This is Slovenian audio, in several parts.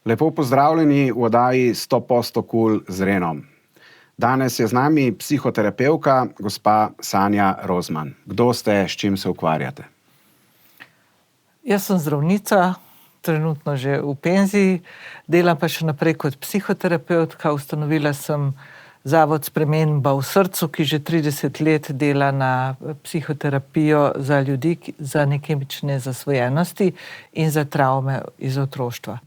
Lepo pozdravljeni v oddaji 100% KUL z Renom. Danes je z nami psihoterapevtka, gospa Sanja Rozman. Kdo ste, s čim se ukvarjate? Jaz sem zdravnica, trenutno že v penziji, delam pa še naprej kot psihoterapevtka. Ustanovila sem Zavod Sprememba v srcu, ki že 30 let dela na psihoterapijo za ljudi za nekemične zasvojenosti in za travme iz otroštva.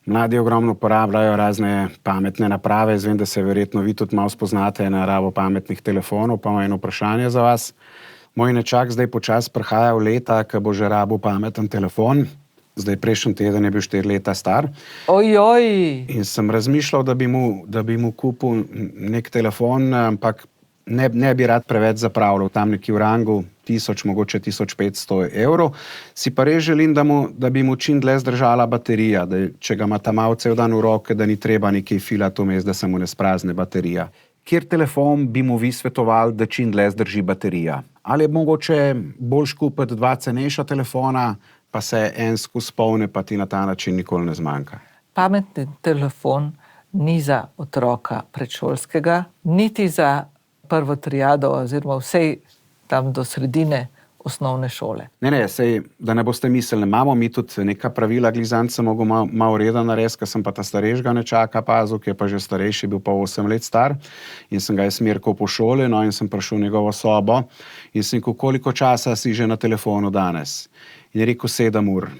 Mladi ogromno uporabljajo razne pametne naprave. Vem, da se verjetno vi tudi malo spoznate na rabo pametnih telefonov, pa imam eno vprašanje za vas. Moj nečak zdaj počasi prihaja v leta, ko bo že rabil pameten telefon. Zdaj prejšnji teden je bil 4 leta star. Ojoj! In sem razmišljal, da bi mu kupil nek telefon, ampak ne bi rad preveč zapravljal, tam nekje v rangu 1000, mogoče 1500 evrov. Si pa res želim, da bi mu čim dlje zdržala baterija, da če ga ima tam malo cel dan v roke, da ni treba nekaj filati vmes, da se mu ne sprazne baterija. Kjer telefon bi mu vi svetovali, da čim dlje zdrži baterija? Ali je mogoče boljš kupiti 2 cenejša telefona, pa se en skus polne, pa ti na ta način nikoli ne zmanjka? Pametni telefon ni za otroka predšolskega, niti za prvo triado oziroma vsej tam do sredine osnovne šole. Ne, sej, da ne boste mislili, imamo mi tudi neka pravila, glizant sem mogel malo reda narediti, ker sem pa ta starejšega nečaka pazil, ki je pa že starejši, bil pa 8 let star in sem ga jaz smerkal po šoli, no, in sem prišel v njegovo sobo in sem rekel, koliko časa si že na telefonu danes? In je rekel 7 ur.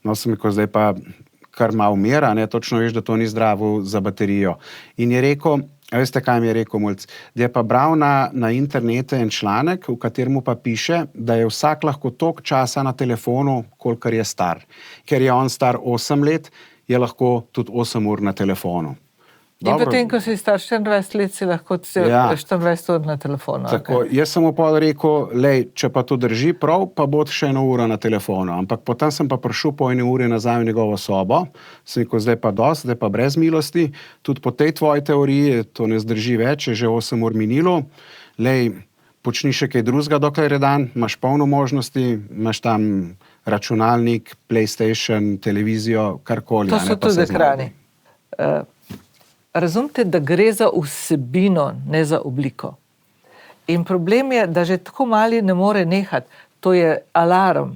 No, sem rekel, zdaj pa kar malo mira, ne, točno veš, da to ni zdravo za baterijo. In je rekel, a veste, kaj mi je rekel mulc? Da je pa bral na internetu en članek, v katerem pa piše, da je vsak lahko toliko časa na telefonu, kolikor je star. Ker je on star 8 let, je lahko tudi 8 ur na telefonu. In potem, ko si star 24 let, si lahko 24 ur na telefonu. Tako, jaz sem mu pa rekel, lej, če pa to drži prav, pa bo še 1 uro na telefonu. Ampak potem sem pa prišel po 1 uri nazaj v njegovo sobo, sem rekel, zdaj pa dosti, zdaj pa brez milosti, tudi po tej tvoji teoriji to ne zdrži več, je že 8 ur minilo. Lej, počni še kaj drugega, dokler je dan, imaš polno možnosti, imaš tam računalnik, PlayStation, televizijo, karkoli. To so tudi ekrani. Razumite, da gre za vsebino, ne za obliko. In problem je, da že tako mali ne more nehati. To je alarm.